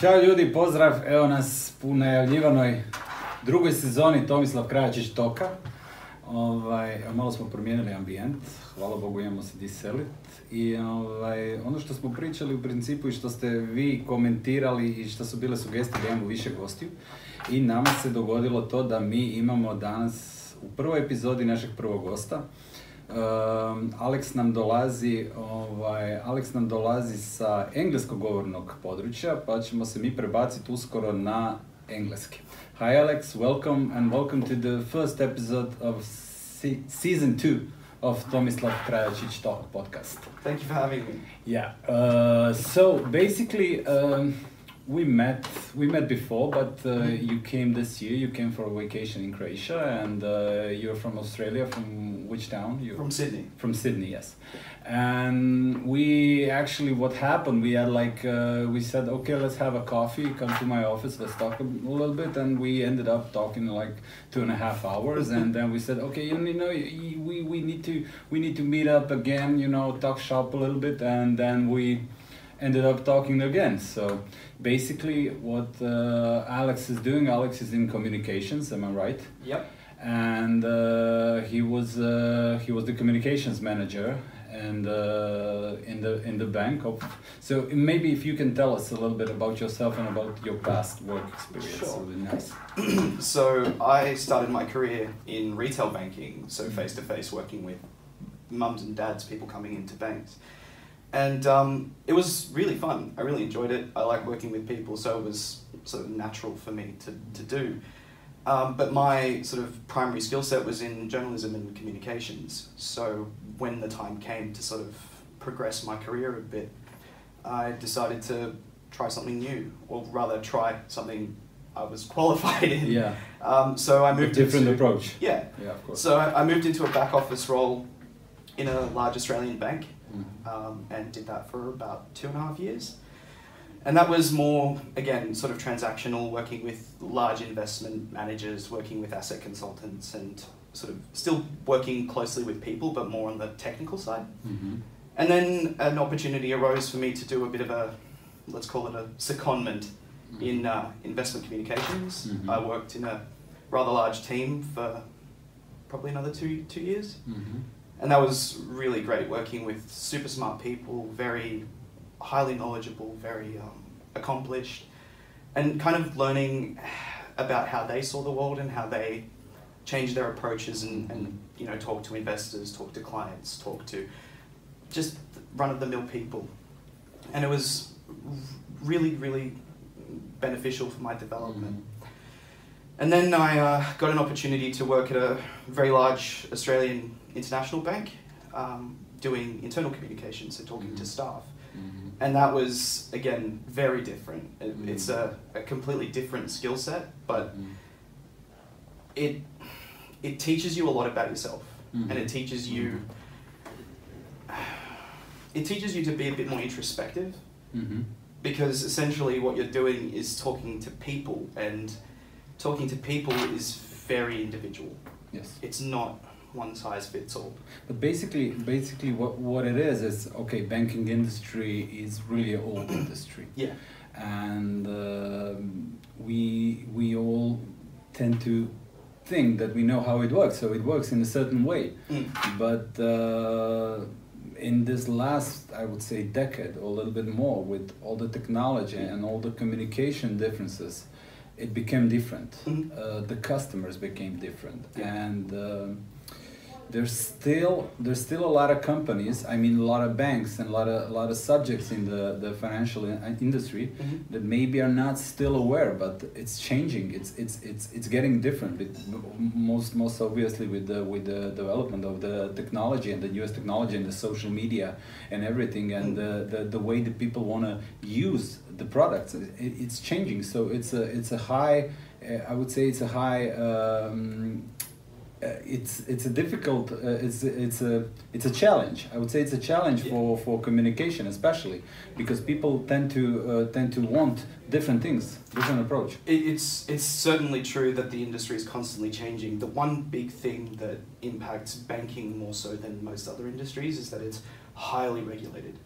Ćao ljudi, pozdrav, evo nas u najavljivanoj drugoj sezoni Tomislav Krajačić Talka. Malo smo promijenili ambijent, hvala Bogu imamo se di selit. I ono što smo pričali u principu i što ste vi komentirali i što su bile sugestije da imamo više gostiju. I nama se dogodilo to da mi imamo danas u prvoj epizodi našeg prvog gosta. Alex nam dolazi sa engleskog govornog područja, pa ćemo se mi prebaciti uskoro na engleski. Hi Alex, welcome to the first episode of season 2 of Tomislav Krajačić Talk podcast. Thank you for having me. Yeah, so basically we met before, but you came this year. You came for a vacation in Croatia, and you're from Australia. From which town? From Sydney. From Sydney, yes. And we actually, what happened? We had we said, okay, let's have a coffee. Come to my office. Let's talk a little bit. And we ended up talking like 2.5 hours. And then we said, okay, we need to meet up again. Talk shop a little bit. And then we ended up talking again. So basically what Alex is doing, Alex is in communications, am I right? Yep. And he was the communications manager and in the bank. So maybe if you can tell us a little bit about yourself and about your past work experience, Sure. it would be nice. So I started my career in retail banking, so face-to-face working with mums and dads, people coming into banks. And it was really fun. I really enjoyed it. I like working with people, so it was sort of natural for me to do. But my sort of primary skill set was in journalism and communications. So when the time came to sort of progress my career a bit, I decided to try something new, or rather try something I was qualified in. Yeah. So I moved Different approach. Yeah. Yeah, of course. So I moved into a back office role in a large Australian bank. And did that for about 2.5 years. And that was more, again, sort of transactional, working with large investment managers, working with asset consultants, and sort of still working closely with people, but more on the technical side. Mm-hmm. And then an opportunity arose for me to do a bit of a, let's call it a secondment in investment communications. Mm-hmm. I worked in a rather large team for probably another two years. Mm-hmm. And that was really great, working with super smart people, very highly knowledgeable, very accomplished, and kind of learning about how they saw the world and how they changed their approaches and talk to investors, talk to clients, talk to just run-of-the-mill people. And it was really, really beneficial for my development. Mm-hmm. And then I got an opportunity to work at a very large Australian international bank, doing internal communications, so talking to staff. Mm-hmm. And that was, again, very different. It's a completely different skill set, but it teaches you a lot about yourself, and it teaches you to be a bit more introspective, because essentially what you're doing is talking to people, and talking to people is very individual. Yes. It's not one size fits all. But basically what it is okay, banking industry is really an old industry. Yeah. And we all tend to think that we know how it works, so it works in a certain way. But in this last, I would say, decade or a little bit more, with all the technology and all the communication differences, it became different. The customers became different, and there's still a lot of companies, a lot of banks and a lot of subjects in the financial industry that maybe are not still aware, but it's changing. It's getting different. Most obviously with the development of the technology and the newest technology and the social media and everything, and the way that people want to use the products, it's changing. So it's a high. I would say it's a high. It's a difficult. It's a challenge. I would say it's a challenge for communication, especially because people tend to want different things, different approach. It's certainly true that the industry is constantly changing. The one big thing that impacts banking more so than most other industries is that it's highly regulated.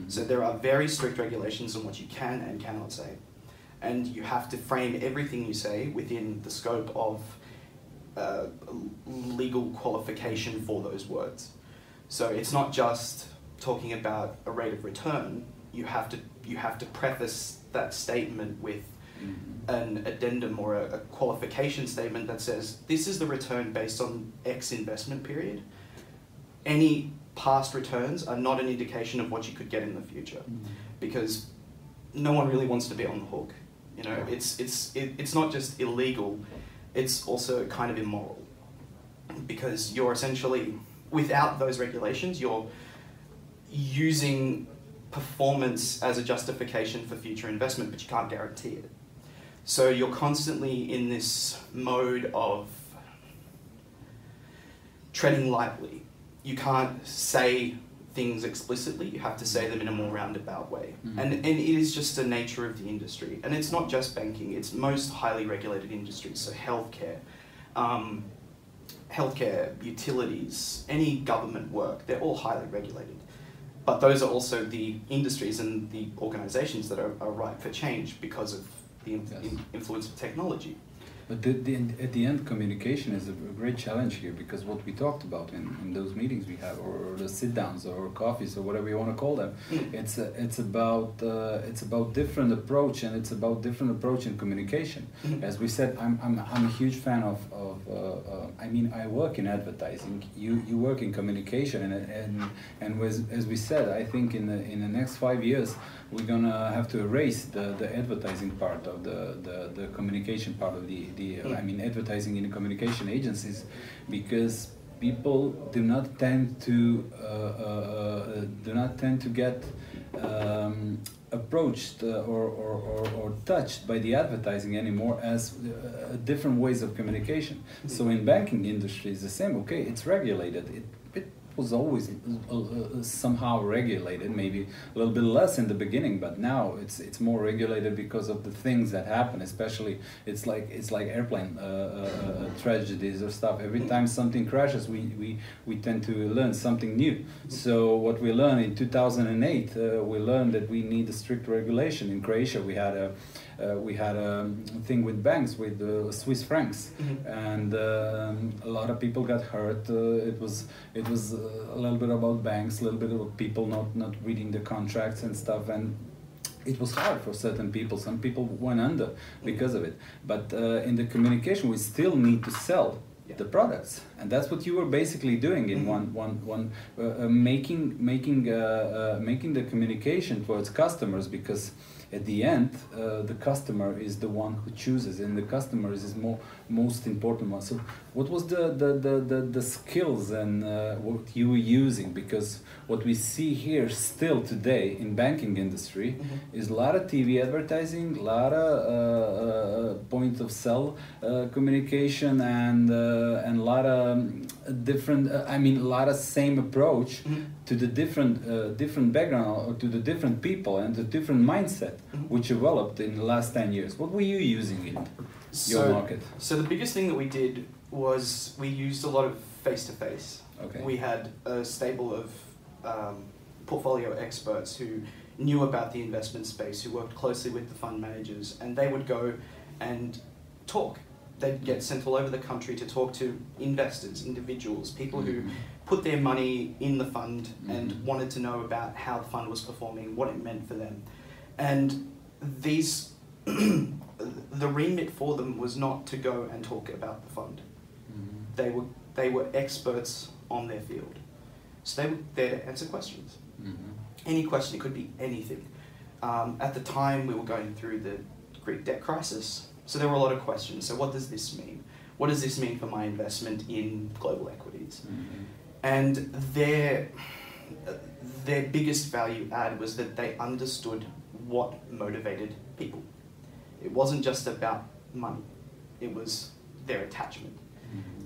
So there are very strict regulations on what you can and cannot say. And you have to frame everything you say within the scope of legal qualification for those words. So it's not just talking about a rate of return. You have to preface that statement with an addendum or a qualification statement that says, this is the return based on X investment period. Any past returns are not an indication of what you could get in the future, because no one really wants to be on the hook. You know, it's not just illegal, it's also kind of immoral, because you're essentially, without those regulations, you're using performance as a justification for future investment, but you can't guarantee it. So you're constantly in this mode of treading lightly. You can't say things explicitly, you have to say them in a more roundabout way. And it is just the nature of the industry. And it's not just banking, it's most highly regulated industries, so healthcare, utilities, any government work, they're all highly regulated. But those are also the industries and the organizations that are ripe for change because of the influence of technology. But at the end, communication is a great challenge here, because what we talked about in those meetings we have, or the sit-downs, or coffees, or whatever you want to call them, it's about different approach, and it's about different approach in communication. As we said, I'm a huge fan of I mean, I work in advertising. You work in communication, and as we said, I think in the next 5 years we're gonna have to erase the advertising part of the communication part of I mean, advertising in the communication agencies, because people do not tend to get approached or touched by the advertising anymore as different ways of communication. So in banking industry it's the same. Okay, it's regulated. It was always somehow regulated, maybe a little bit less in the beginning, but now it's more regulated because of the things that happen. Especially, it's like airplane tragedies or stuff. Every time something crashes, we tend to learn something new. So what we learned in 2008, we learned that we need a strict regulation. In Croatia, we had a thing with banks, with Swiss francs, and a lot of people got hurt. It was a little bit about banks, a little bit about people not reading the contracts and stuff, and it was hard for certain people. Some people went under because of it. But in the communication, we still need to sell the products, and that's what you were basically doing in making the communication towards customers, because at the end, the customer is the one who chooses, and the customer is most important one. So, what was the skills and what you were using? Because what we see here still today in banking industry is a lot of TV advertising, a lot of point of sale communication, and a lot of different. I mean, a lot of same approach to the different background, or to the different people and the different mindset which developed in the last 10 years. What were you using in your market? So the biggest thing that we did was we used a lot of face-to-face. Okay. We had a stable of portfolio experts who knew about the investment space, who worked closely with the fund managers, and they would go and talk. They'd get sent all over the country to talk to investors, individuals, people who put their money in the fund and wanted to know about how the fund was performing, what it meant for them. And these, the remit for them was not to go and talk about the fund. They were experts on their field. So they were there to answer questions. Any question, it could be anything. At the time, we were going through the Greek debt crisis, so there were a lot of questions. So what does this mean? What does this mean for my investment in global equities? And their biggest value add was that they understood what motivated people. It wasn't just about money, it was their attachment.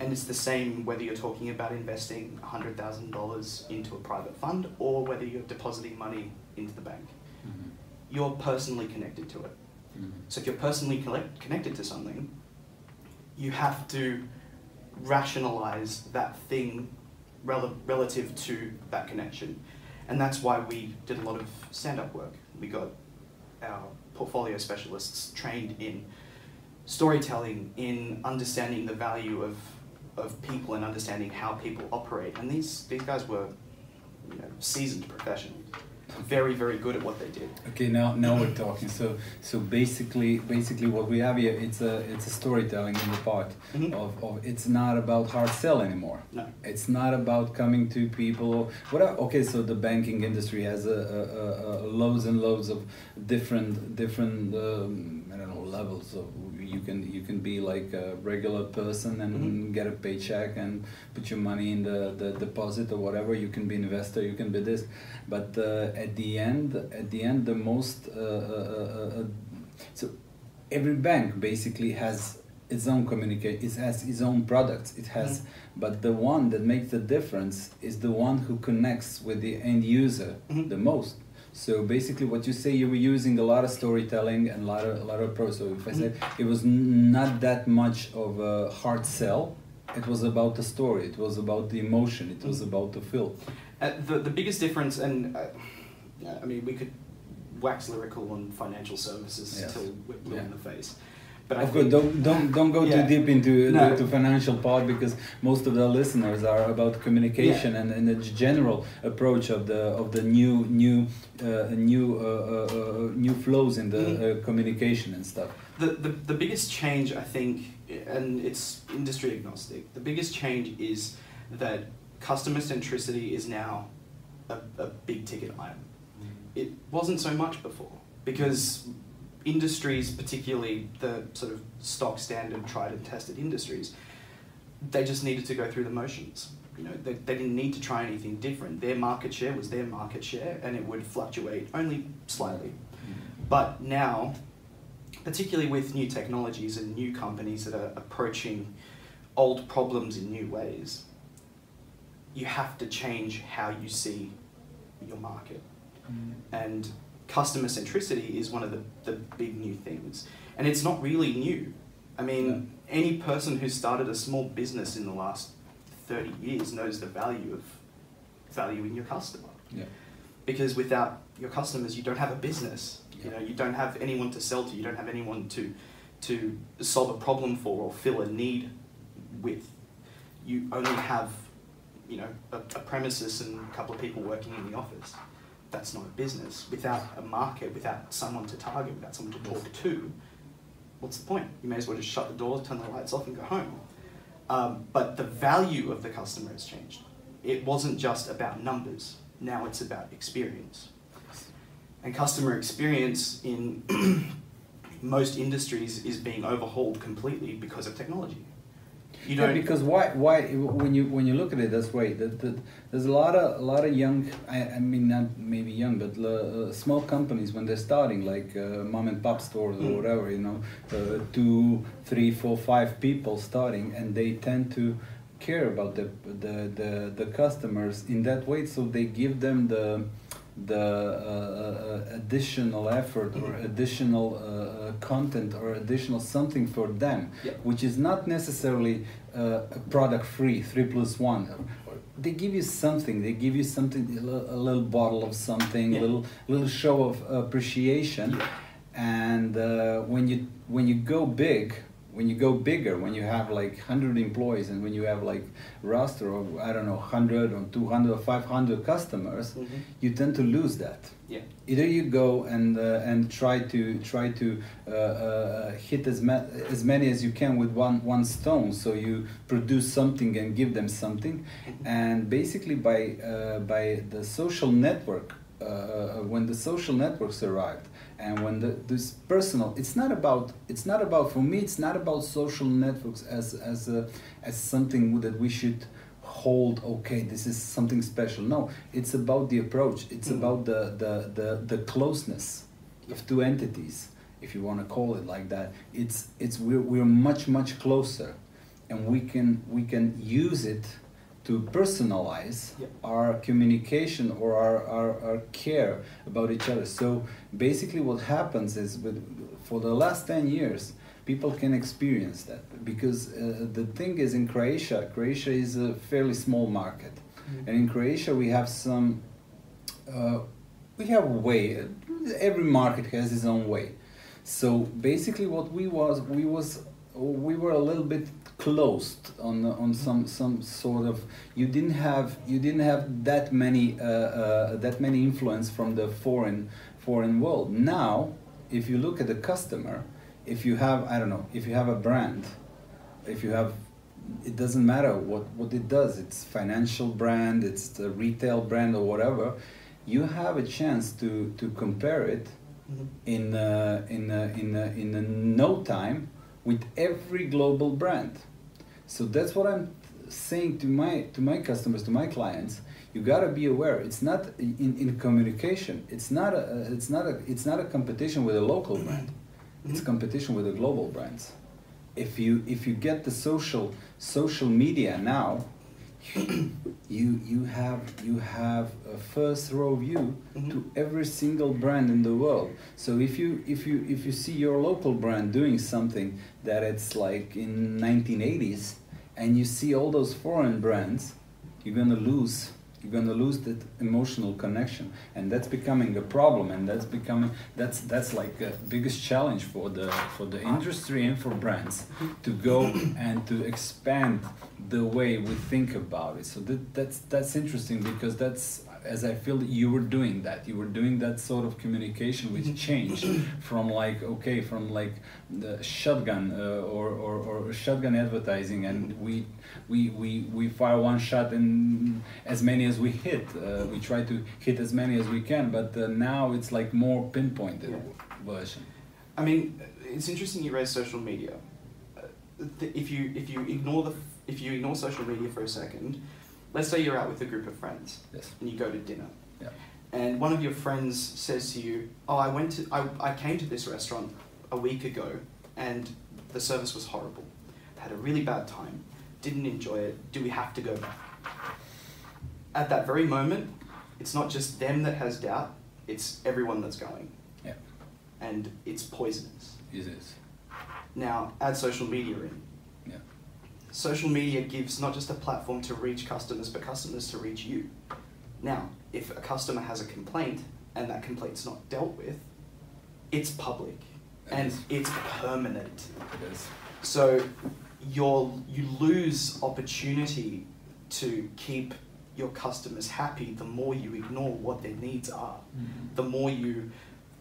And it's the same whether you're talking about investing $100,000 into a private fund or whether you're depositing money into the bank. You're personally connected to it. So if you're personally connected to something, you have to rationalize that thing relative to that connection. And that's why we did a lot of stand-up work. We got our portfolio specialists trained in storytelling, in understanding the value of people and understanding how people operate. And these guys were, you know, seasoned professionals, very, very good at what they did. Okay, now we're talking. So basically what we have here, it's a storytelling in the part of it's not about hard sell anymore. No. It's not about coming to people. Okay, so the banking industry has loads and loads of different I don't know, levels of. You can be like a regular person and get a paycheck and put your money in the deposit or whatever. You can be an investor, you can be this, but at the end, the most so every bank basically has its own communication. It has its own products. It has, but the one that makes the difference is the one who connects with the end user the most. So basically, what you say, you were using a lot of storytelling and a lot of approach. So if I said it was not that much of a hard sell, it was about the story. It was about the emotion. It was about the feel. The biggest difference, and I mean, we could wax lyrical on financial services until we're blue in the face. But of course, don't go too deep into the financial part, because most of the listeners are about communication and the general approach of the new flows in the communication and stuff. The biggest change, I think, and it's industry agnostic. The biggest change is that customer centricity is now a big ticket item. It wasn't so much before, because industries, particularly the sort of stock standard, tried and tested industries, they just needed to go through the motions. You know, they didn't need to try anything different. Their market share was their market share, and it would fluctuate only slightly. But now, particularly with new technologies and new companies that are approaching old problems in new ways, you have to change how you see your market. And customer centricity is one of the big new things. And it's not really new. I mean, any person who's started a small business in the last 30 years knows the value of valuing your customer. Yeah. Because without your customers, you don't have a business. You know, you don't have anyone to sell to. You don't have anyone to solve a problem for or fill a need with. You only have, you know, a premises and a couple of people working in the office. That's not a business. Without a market, without someone to target, without someone to talk to, what's the point? You may as well just shut the doors, turn the lights off and go home. But the value of the customer has changed. It wasn't just about numbers. Now it's about experience. And customer experience in most industries is being overhauled completely because of technology. You know, because why when you look at it this way, there's a lot of young, I mean not maybe young, but small companies when they're starting, like mom and pop stores or whatever, you know, 2, 3, 4, 5 people starting, and they tend to care about the customers in that way, so they give them the additional effort or additional content or additional something for them, which is not necessarily a product free 3+1. They give you something. They give you something, a little bottle of something, little show of appreciation, and when you go big. When you go bigger, when you have like 100 employees and when you have like roster of, I don't know, 100 or 200 or 500 customers, you tend to lose that. Yeah. Either you go and try to hit as many as you can with one stone, so you produce something and give them something, and basically by the social network, when the social networks arrived. And when this personal, it's not about for me. It's not about social networks as something that we should hold. Okay, this is something special. No, it's about the approach. It's about the closeness of two entities, if you want to call it like that. We're much closer, and we can use it to personalize our communication or our care about each other. So basically what happens is, for the last 10 years, people can experience that, because the thing is, in Croatia is a fairly small market. And in Croatia we have some we have a way. Every market has its own way. So basically, what we were a little bit closed on some sort of. You didn't have that many influence from the foreign world. Now, if you look at the customer, if you have, I don't know, if you have a brand, if you have, it doesn't matter what it does. It's financial brand, it's the retail brand or whatever. You have a chance to compare it in no time with every global brand. So that's what I'm saying to my customers, to my clients. You gotta be aware. It's not in communication. It's not a competition with a local brand. It's competition with the global brands. If you get the social media now, you have a first row view to every single brand in the world. So if you see your local brand doing something that it's like in 1980s, and you see all those foreign brands, you're gonna lose that emotional connection, and that's becoming a problem, and that's like the biggest challenge for the industry and for brands to go and to expand the way we think about it. So that's interesting, because that's, as I feel, you were doing that sort of communication which changed from the shotgun or shotgun advertising, and we fire one shot and as many as we hit, we try to hit as many as we can, but now it's like more pinpointed version. I mean, it's interesting you raise social media. If you ignore social media for a second, let's say you're out with a group of friends, and you go to dinner, and one of your friends says to you, "Oh, I came to this restaurant a week ago, and the service was horrible. I had a really bad time, didn't enjoy it. Do we have to go back?" At that very moment, it's not just them that has doubt; it's everyone that's going. Yeah. And it's poisonous. It is. Now, add social media in. Social media gives not just a platform to reach customers, but customers to reach you. Now, if a customer has a complaint and that complaint's not dealt with, it's public and it's permanent. It is. So you lose opportunity to keep your customers happy the more you ignore what their needs are. The more you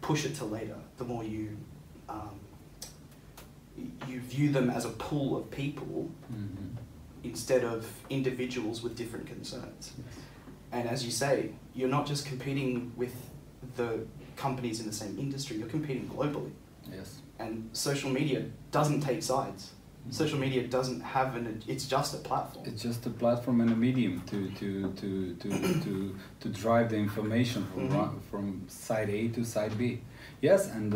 push it to later, the more you view them as a pool of people instead of individuals with different concerns. And as you say, you're not just competing with the companies in the same industry, you're competing globally. Yes. And social media doesn't take sides. Social media doesn't have it's just a platform. It's just a platform and a medium to drive the information from side A to side B. Yes, and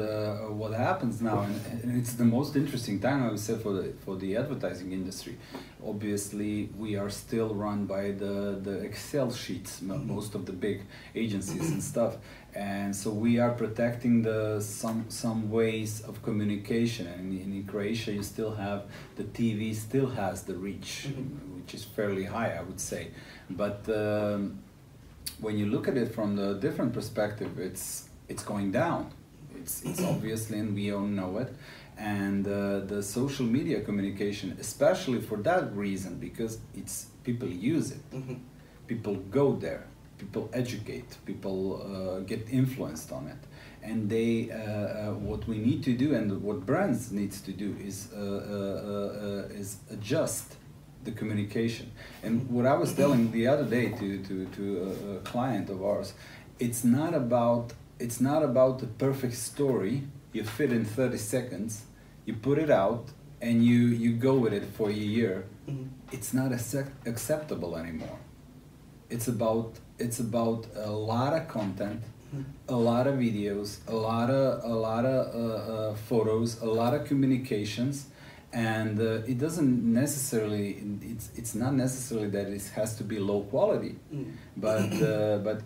what happens now, and it's the most interesting time, I would say, for the advertising industry. Obviously, we are still run by the Excel sheets, most of the big agencies and stuff, and so we are protecting some ways of communication. And in Croatia, you still have the TV still has the reach, which is fairly high, I would say. But when you look at it from the different perspective, it's going down. It's obviously, and we all know it, and the social media communication, especially for that reason, because people use it, people go there, people educate, people get influenced on it, and what we need to do and what brands needs to do is adjust the communication. And what I was telling the other day to a client of ours, it's not about the perfect story you fit in 30 seconds, you put it out, and you go with it for a year. It's not acceptable anymore. It's about a lot of content, a lot of videos, a lot of photos, a lot of communications, and it doesn't necessarily. It's not necessarily that it has to be low quality, but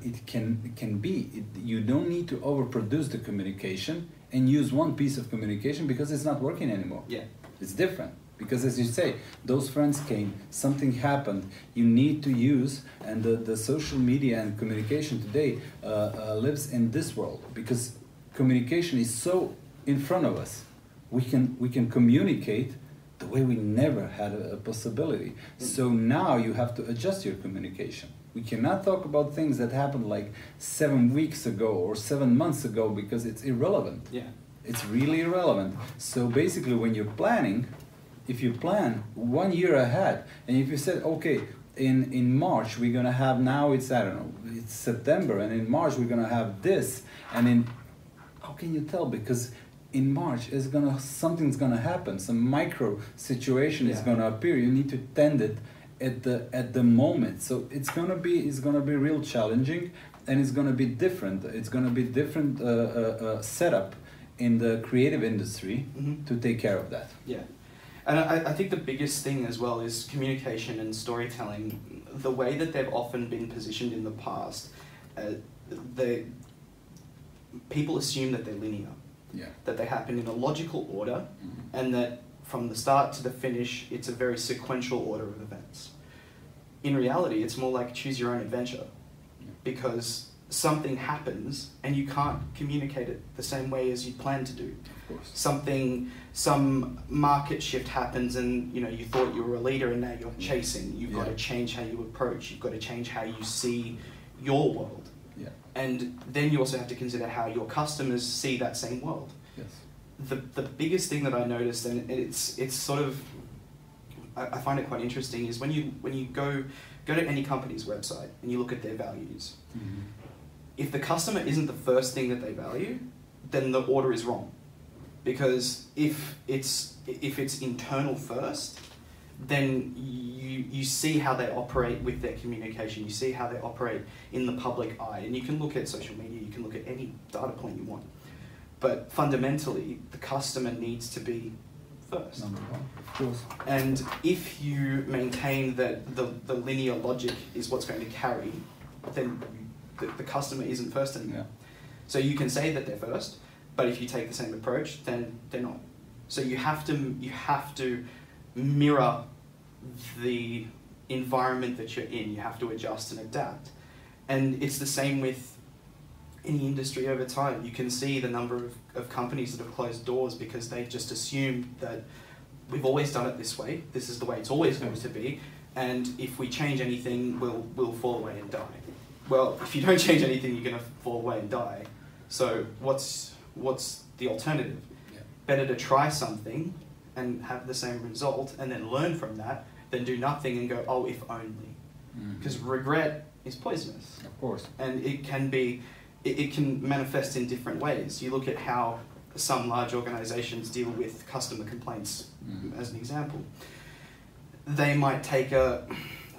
it can be. You don't need to overproduce the communication and use one piece of communication because it's not working anymore. Yeah, it's different Because as you say, those friends came, something happened, you need to use, and the social media and communication today lives in this world, because communication is so in front of us. We can communicate the way we never had a possibility. So now you have to adjust your communication. We cannot talk about things that happened like 7 weeks ago or 7 months ago, because it's irrelevant. Yeah. It's really irrelevant. So basically when you're planning, if you plan 1 year ahead, and if you said, okay, in March we're gonna have, now it's, I don't know, it's September, and in March we're gonna have this, and how can you tell? Because in March something's gonna happen, some micro situation is gonna appear. You need to tend it at the moment. So it's gonna be real challenging, and it's gonna be different. It's gonna be different setup in the creative industry to take care of that. Yeah. And I think the biggest thing as well is communication and storytelling. The way that they've often been positioned in the past, people assume that they're linear, that they happen in a logical order, and that from the start to the finish, it's a very sequential order of events. In reality, it's more like choose your own adventure, because something happens and you can't communicate it the same way as you planned to do. Of course. Some market shift happens, and you thought you were a leader and now you're chasing. You've got to change how you approach. You've got to change how you see your world. Yeah. And then you also have to consider how your customers see that same world. Yes. The biggest thing that I noticed, and it's sort of, I find it quite interesting, is when you go to any company's website and you look at their values. If the customer isn't the first thing that they value, then the order is wrong. Because if it's internal first, then you see how they operate with their communication, you see how they operate in the public eye, and you can look at social media, you can look at any data point you want. But fundamentally, the customer needs to be first. Number one, of course. And if you maintain that the linear logic is what's going to carry, then the customer isn't first anymore. Yeah. So you can say that they're first, but if you take the same approach, then they're not. So you have to mirror the environment that you're in. You have to adjust and adapt. And it's the same with any industry over time. You can see the number of companies that have closed doors because they've just assumed that we've always done it this way. This is the way it's always going to be. And if we change anything, we'll fall away and die. Well, if you don't change anything, you're going to fall away and die. So what's the alternative? Yeah. Better to try something and have the same result and then learn from that than do nothing and go, oh, if only. Because regret is poisonous. Of course. And it can manifest in different ways. You look at how some large organizations deal with customer complaints, as an example. They might take a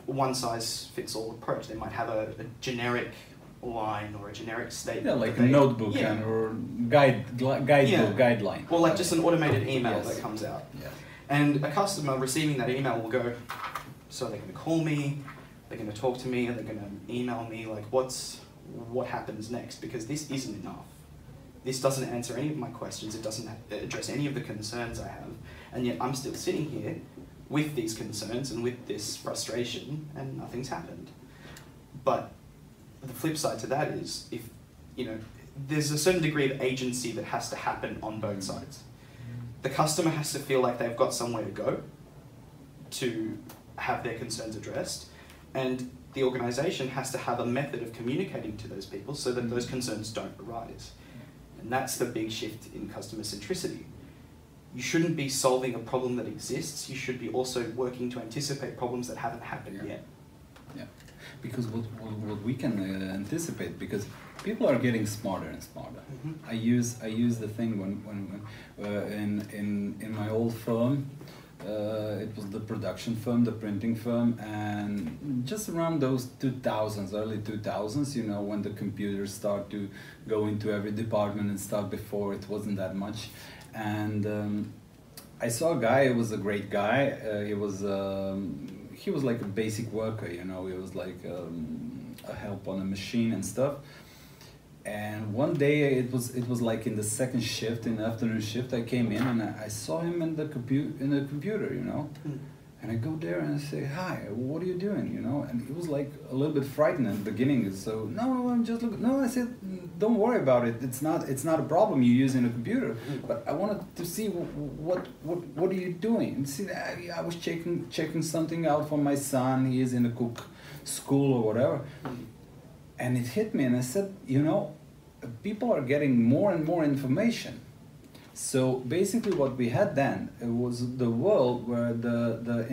one-size-fits-all approach. They might have a generic line or a generic statement. Yeah, like a notebook or guideline. Or like just an automated email that comes out. Yeah. And a customer receiving that email will go, so they're going to call me, they're going to talk to me, and they're going to email me, like what happens next? Because this isn't enough. This doesn't answer any of my questions. It doesn't address any of the concerns I have. And yet I'm still sitting here with these concerns and with this frustration, and nothing's happened. But the flip side to that is, if there's a certain degree of agency that has to happen on both sides. The customer has to feel like they've got somewhere to go to have their concerns addressed, and the organization has to have a method of communicating to those people so that those concerns don't arise. And that's the big shift in customer centricity. You shouldn't be solving a problem that exists, you should be also working to anticipate problems that haven't happened yet. Yeah, because what we can anticipate, because people are getting smarter and smarter. I use the thing when in my old firm, it was the production firm, the printing firm, and just around those 2000s, early 2000s, when the computers start to go into every department and stuff. Before it wasn't that much. And I saw a guy. He was a great guy. He was like a basic worker, He was like a help on a machine and stuff. And one day it was like in the second shift, in the afternoon shift, I came in and I saw him in the computer, you know. And I go there and I say, "Hi, what are you doing?" You know, and he was like a little bit frightened at the beginning. So no, I'm just looking. No, I said, "Don't worry about it. It's not a problem you use in a computer." But I wanted to see what are you doing? And see, I was checking something out for my son. He is in a cook school or whatever. And it hit me, and I said, you know, people are getting more and more information. So basically what we had then was the world where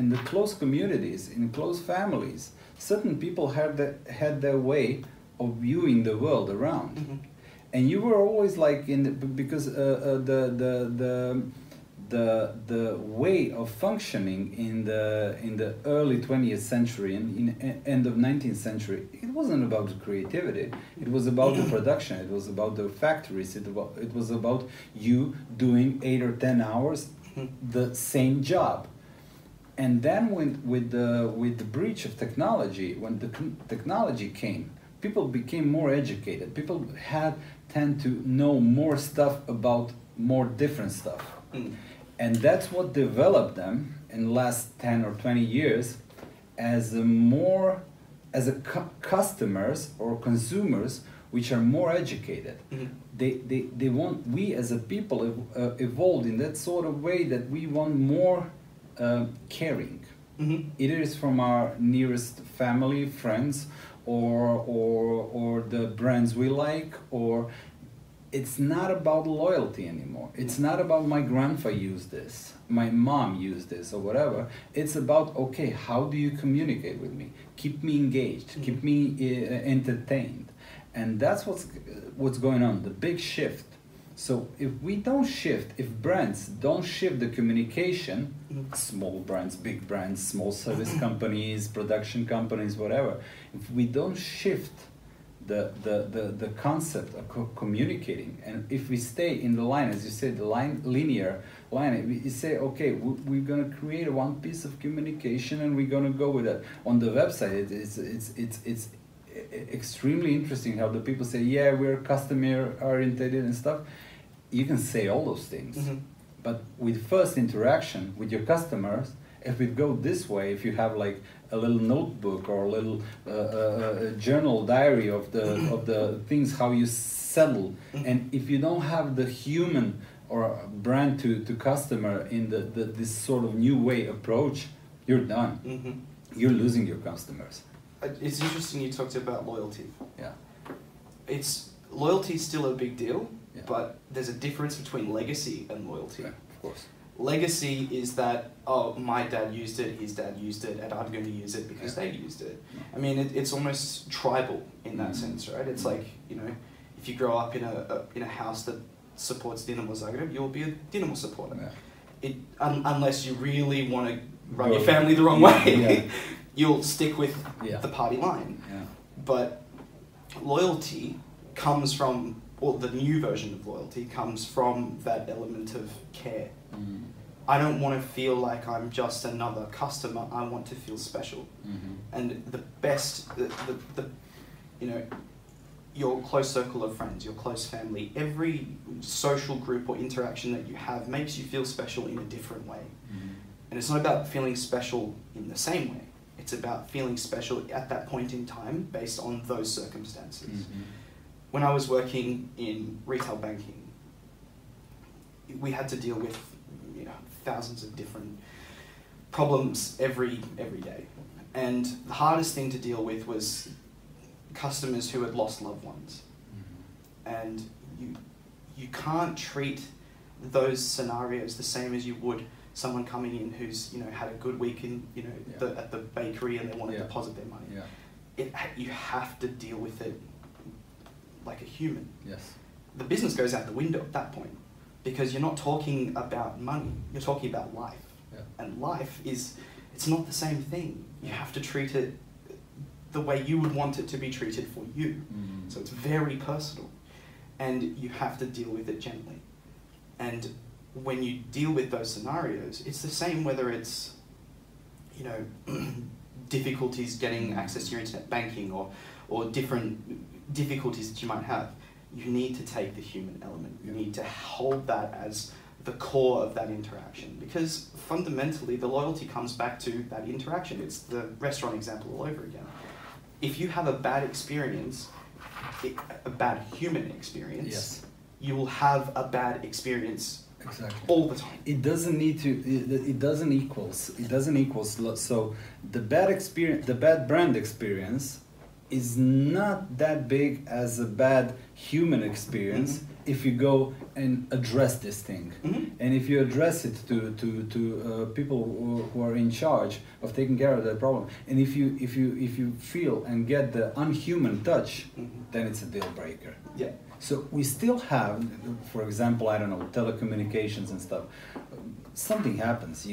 in the close communities, in close families, certain people had their way of viewing the world around. And you were always like because the way of functioning in the early 20th century and in end of 19th century, it wasn't about creativity. It was about the production. It was about the factories. It was about you doing 8 or 10 hours the same job. And then with the breach of technology, when the technology came, people became more educated. People tend to know more stuff about more different stuff. And that's what developed them in the last 10 or 20 years as customers or consumers which are more educated. They want, we as a people evolved in that sort of way that we want more caring. Either it's from our nearest family, friends, or the brands we like, or it's not about loyalty anymore. It's not about my grandpa used this, my mom used this, or whatever. It's about, okay, how do you communicate with me? Keep me engaged, keep me entertained. And that's what's going on, the big shift. So if we don't shift, if brands don't shift the communication, small brands, big brands, small service companies, production companies, whatever, if we don't shift the concept of communicating, and if we stay in the line, as you said, the linear line, we say, okay, we're going to create one piece of communication and we're going to go with that. On the website, it's extremely interesting how the people say, yeah, we're customer oriented and stuff. You can say all those things, but with first interaction with your customers, if we go this way, if you have like a little notebook or a little journal diary of the things how you settle, and if you don't have the human or brand to customer in this sort of new way approach, you're done. You're losing your customers. It's interesting you talked about loyalty. Yeah. Loyalty is still a big deal, yeah. But there's a difference between legacy and loyalty. Yeah, of course. Legacy is that, oh, my dad used it, his dad used it, and I'm going to use it because they used it. I mean, it's almost tribal in that sense, right? It's like, you know, if you grow up in a house that supports Dinamo Zagreb, you'll be a Dinamo supporter. Yeah. Unless you really want to run your family the wrong way, you'll stick with the party line. Yeah. But loyalty comes from, or the new version of loyalty comes from that element of care. I don't want to feel like I'm just another customer. I want to feel special. And the best, you know, your close circle of friends, your close family, every social group or interaction that you have makes you feel special in a different way. And it's not about feeling special in the same way. It's about feeling special at that point in time based on those circumstances. When I was working in retail banking, we had to deal with, you know, thousands of different problems every day. And the hardest thing to deal with was customers who had lost loved ones. And you can't treat those scenarios the same as you would someone coming in who's, you know, had a good week in, you know, at the bakery and they want to deposit their money. You have to deal with it like a human. Yes. The business goes out the window at that point because you're not talking about money, you're talking about life. And life it's not the same thing. You have to treat it the way you would want it to be treated for you. So it's very personal and you have to deal with it gently. And when you deal with those scenarios, it's the same whether it's, you know, difficulties getting access to your internet banking or different difficulties that you might have. you need to take the human element. You need to hold that as the core of that interaction, because fundamentally the loyalty comes back to that interaction. It's the restaurant example all over again. If you have a bad experience, a bad human experience, Yes. you will have a bad experience Exactly. all the time. It doesn't need to. It doesn't equals. It doesn't equals. So the bad experience, the bad brand experience, is not that big as a bad human experience. Mm-hmm. If you go and address this thing, Mm-hmm. and if you address it to people who are in charge of taking care of that problem, and if you feel and get the unhuman touch, Mm-hmm. then it's a deal breaker. Yeah. So we still have, for example, I don't know, telecommunications and stuff. Something happens.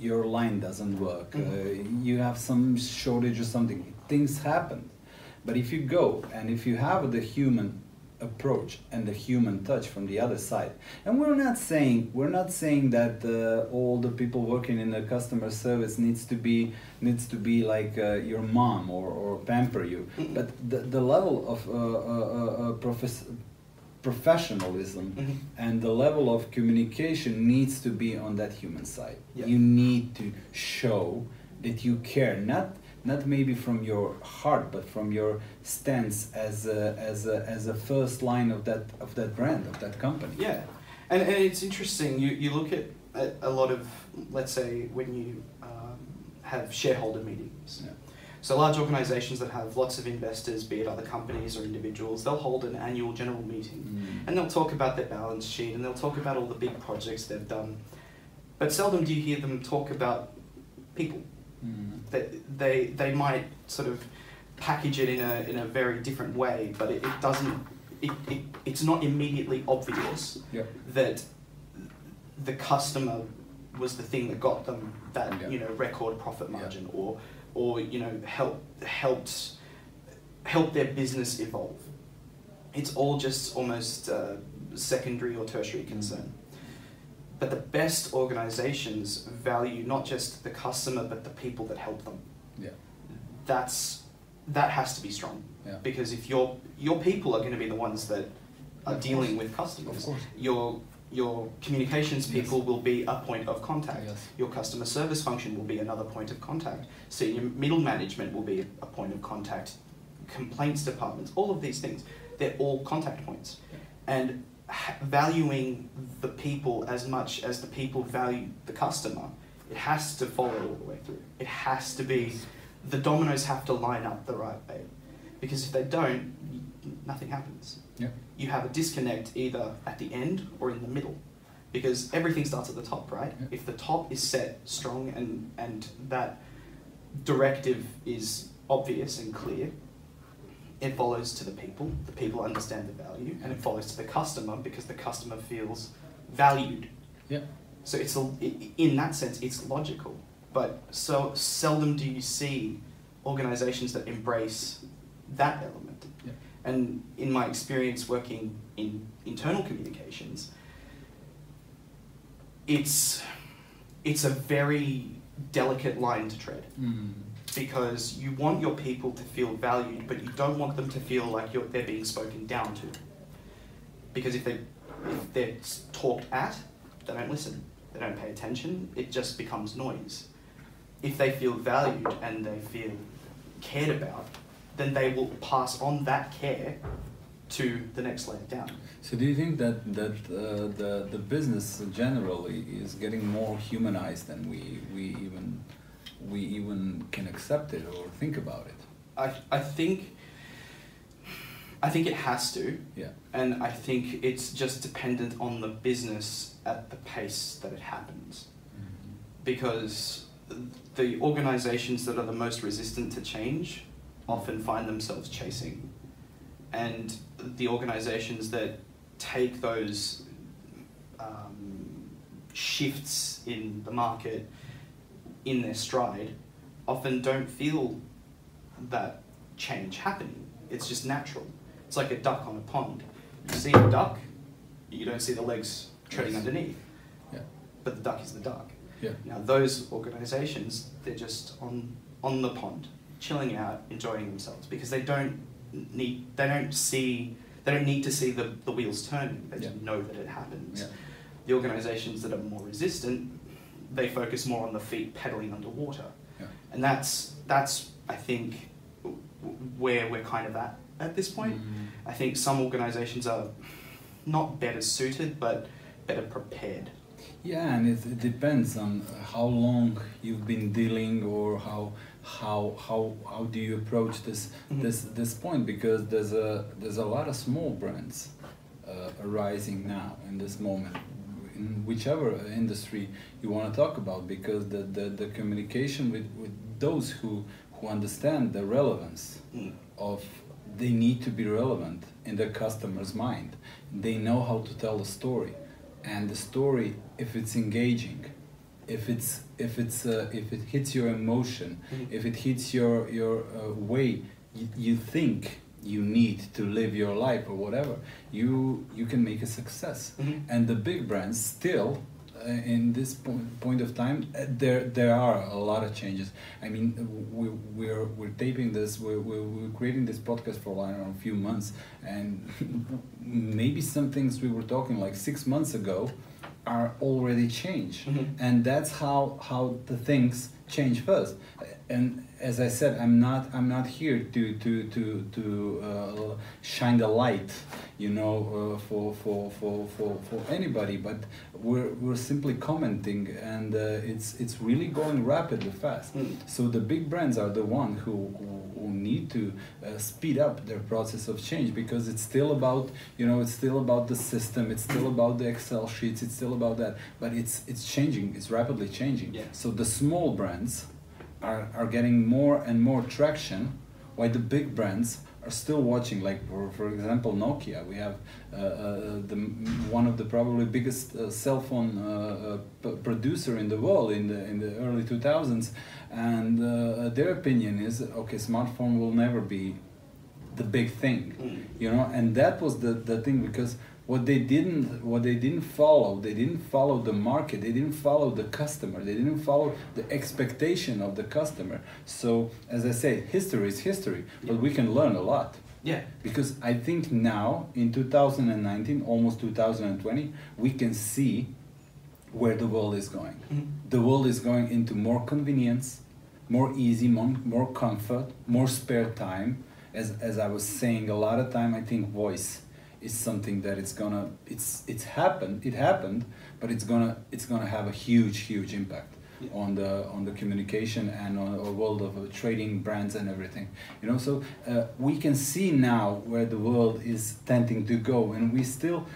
Your line doesn't work. Mm-hmm. You have some shortage or something. Things happen. But if you go and if you have the human approach and the human touch from the other side, and we're not saying that all the people working in the customer service needs to be like your mom or pamper you, Mm-hmm. but the level of professionalism Mm-hmm. and the level of communication needs to be on that human side. Yeah. You need to show that you care, not maybe from your heart, but from your stance as a first line of that brand, of that company. Yeah, and it's interesting. You look at a lot of, let's say, when you have shareholder meetings. Yeah. So large organizations that have lots of investors, be it other companies or individuals, they'll hold an annual general meeting, and they'll talk about their balance sheet, and they'll talk about all the big projects they've done. But seldom do you hear them talk about people. They might sort of package it in a very different way, but it doesn't. It's not immediately obvious Yeah. that the customer was the thing that got them that record profit margin, or helped their business evolve. It's all just almost secondary or tertiary concern. But the best organizations value not just the customer, but the people that help them. Yeah. That has to be strong. Yeah. Because if your people are going to be the ones that are dealing with customers, Of course. your communications people Yes. will be a point of contact. Yes. Your customer service function will be another point of contact. Senior middle management will be a point of contact. Complaints departments, all of these things, they're all contact points. Yeah. And valuing the people as much as the people value the customer, it has to follow all the way through. It has to be, the dominoes have to line up the right way. Because if they don't, nothing happens. Yeah. You have a disconnect either at the end or in the middle. Because everything starts at the top, right? Yeah. If the top is set strong and that directive is obvious and clear, it follows to the people understand the value, and it follows to the customer because the customer feels valued. Yeah. So in that sense, it's logical. But so seldom do you see organizations that embrace that element. Yeah. And in my experience working in internal communications, it's a very delicate line to tread. Because you want your people to feel valued, but you don't want them to feel like they're being spoken down to. Because if they're talked at, they don't listen, they don't pay attention, it just becomes noise. If they feel valued and they feel cared about, then they will pass on that care to the next layer down. So do you think that the business generally is getting more humanized than we even can accept it or think about it? I think it has to. Yeah. And I think it's just dependent on the business at the pace that it happens. Mm-hmm. Because the organizations that are the most resistant to change often find themselves chasing. And the organizations that take those shifts in the market in their stride often don't feel that change happening. It's just natural. It's like a duck on a pond. You see a duck, you don't see the legs treading underneath. Yeah. But the duck is the duck. Yeah. Now those organizations, they're just on the pond, chilling out, enjoying themselves, because they don't don't need to see the wheels turning. They just know that it happens. The organizations that are more resistant, they focus more on the feet pedaling underwater. And that's I think where we're kind of at this point. I think some organizations are not better suited, but better prepared. Yeah, and it depends on how long you've been dealing, or how do you approach this point, because there's a lot of small brands arising now in this moment, in whichever industry you want to talk about, because the communication with those who understand the relevance of, they need to be relevant in their customer's mind. They know how to tell a story, and the story, if it's engaging, if it hits your emotion, if it hits your way you think you need to live your life or whatever, you can make a success. And the big brands still, in this point of time, there are a lot of changes. I mean, we're taping this, we're creating this podcast for I don't know, a few months, and maybe some things we were talking like 6 months ago are already changed. And that's how the things change first. And as I said, I'm not here to shine the light, you know, for anybody, but we're simply commenting, and it's really going rapidly fast. So the big brands are the one who need to speed up their process of change, because it's still about, you know, it's still about the system, it's still about the Excel sheets, it's still about that, but it's changing, it's rapidly changing. So the small brands are getting more and more traction, while the big brands are still watching. Like for example, Nokia. We have one of the probably biggest cell phone producer in the world in the early 2000s, and their opinion is, okay, smartphone will never be the big thing, you know. And that was the thing, because what they didn't follow the market, they didn't follow the customer, they didn't follow the expectation of the customer. So as I say, history is history, but we can learn a lot. Because I think now in 2019, almost 2020, we can see where the world is going. The world is going into more convenience, more easy, more comfort, more spare time. As I was saying, a lot of time I think voice is something that it happened, but it's gonna have a huge impact on the communication and on a world of trading, brands and everything, you know. So we can see now where the world is tending to go, and we're still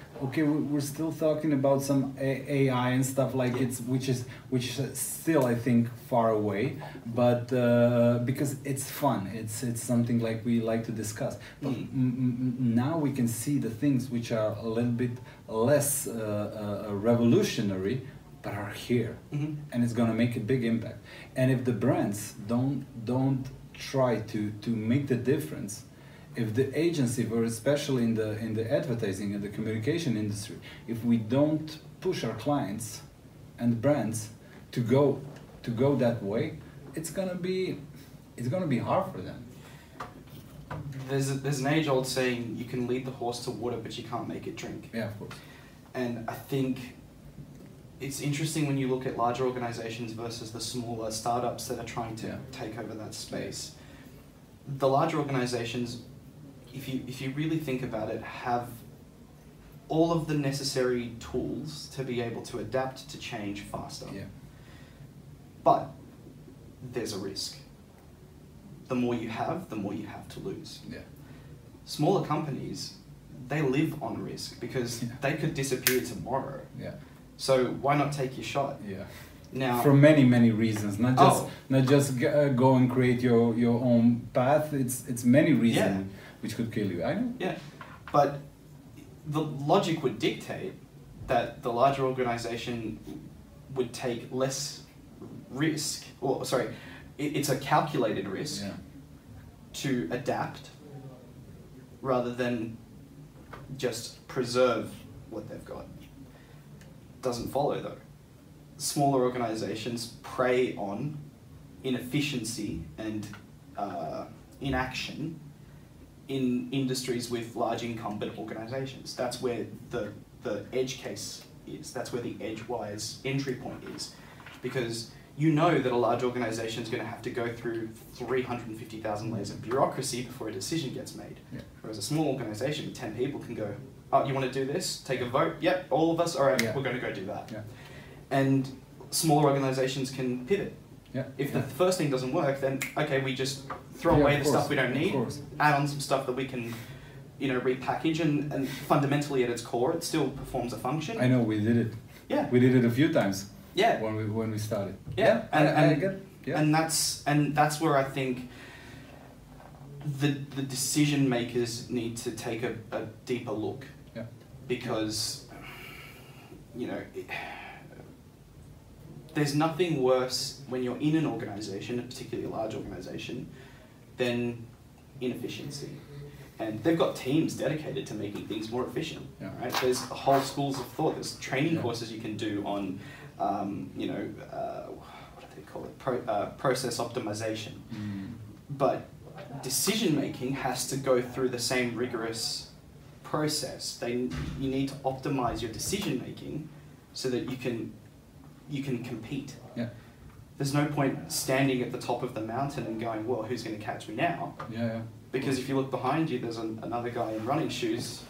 talking about some AI and stuff like which is still, I think, far away, but because it's fun, it's something like we like to discuss. But now we can see the things which are a little bit less revolutionary, but are here, and it's gonna make a big impact. And if the brands don't try to make the difference, if the agency, or especially in the advertising and the communication industry, if we don't push our clients and brands to go that way, it's gonna be hard for them. There's an age-old saying, you can lead the horse to water, but you can't make it drink. Yeah, of course. And I think it's interesting when you look at larger organizations versus the smaller startups that are trying to take over that space. The larger organizations, if you really think about it, have all of the necessary tools to be able to adapt to change faster. But there's a risk. The more you have, the more you have to lose. Smaller companies, they live on risk, because they could disappear tomorrow. So why not take your shot? Now, for many reasons, not just go and create your own path. It's many reasons which could kill you. I know. But the logic would dictate that the larger organization would take less risk, or sorry, it's a calculated risk to adapt rather than just preserve what they've got. Doesn't follow though. Smaller organizations prey on inefficiency and inaction in industries with large incumbent organizations. That's where the edge case is. That's where the edge-wise entry point is. Because you know that a large organization is going to have to go through 350,000 layers of bureaucracy before a decision gets made. Yeah. Whereas a small organization with 10 people can go, oh, you want to do this? Take a vote? Yep, all of us? All right, we're going to go do that. Yeah. And smaller organizations can pivot. Yeah. If the first thing doesn't work, then, okay, we just throw away the stuff we don't need, add on some stuff that we can, you know, repackage, and fundamentally at its core, it still performs a function. I know, we did it. Yeah. We did it a few times. Yeah. When we started. Yeah. I get it. Yeah. And that's where I think the decision makers need to take a deeper look. Yeah. Because, you know, there's nothing worse when you're in an organization, particularly a large organization, than inefficiency. And they've got teams dedicated to making things more efficient. Yeah. Right? There's whole schools of thought. There's training courses you can do on, you know, what do they call it? Process optimization. But decision making has to go through the same rigorous process. You need to optimize your decision making so that you can compete. Yeah. There's no point standing at the top of the mountain and going, well, who's going to catch me now? Yeah. Because if you look behind you, there's another guy in running shoes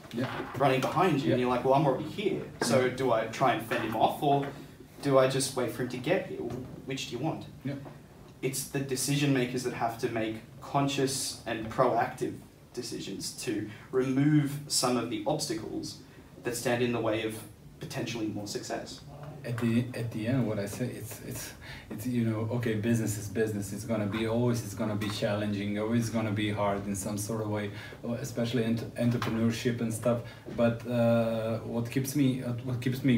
running behind you, and you're like, well, I'm already here. So do I try and fend him off, or do I just wait for him to get here? Which do you want? Yeah. It's the decision makers that have to make conscious and proactive decisions to remove some of the obstacles that stand in the way of potentially more success. At the end, what I say, it's you know, okay, business is business. It's gonna be challenging, always gonna be hard in some sort of way, especially entrepreneurship and stuff. But what keeps me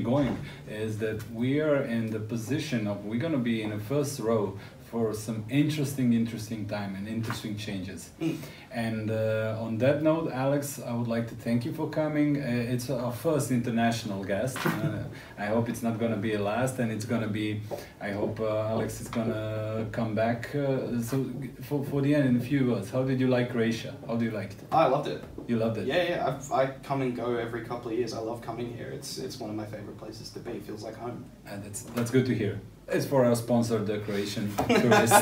going is that we are in the position of we're gonna be in the first row for some interesting time and interesting changes. And on that note, Alex, I would like to thank you for coming. It's our first international guest. I hope it's not going to be a last, and it's going to be, I hope Alex is going to come back. So for the end, in a few words, how did you like Croatia? How do you like it? I loved it. You loved it? Yeah. I come and go every couple of years. I love coming here. It's one of my favorite places to be. It feels like home. And that's good to hear. It's for our sponsor, the Croatian tourist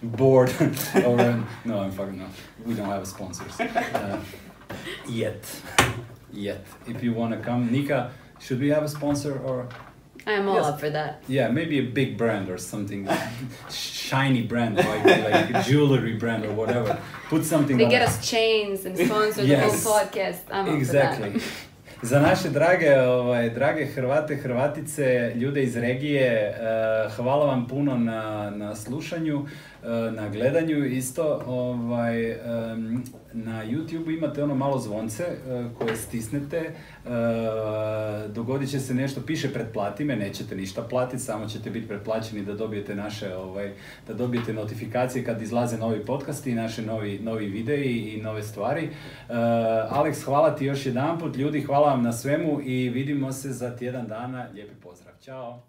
board. No, I'm fucking no. We don't have sponsors yet. If you want to come, Nika, should we have a sponsor or? I'm all up for that. Yeah, maybe a big brand or something, shiny brand, like a jewelry brand or whatever. Put something. They get us chains and sponsor the whole podcast. I'm exactly. Up for that. Za naše drage Hrvate, Hrvatice, ljude iz regije, hvala vam puno na slušanju, na gledanju isto. Na YouTube imate ono malo zvonce koje stisnete, dogodit će se nešto, piše pretplati me, nećete ništa platiti, samo ćete biti pretplaćeni da dobijete da dobijete notifikacije kad izlaze novi podcasti, naše novi videi i nove stvari. Alex, hvala ti još jedanput, ljudi, hvala vam na svemu i vidimo se za tjedan dana. Lijepi pozdrav, ćao!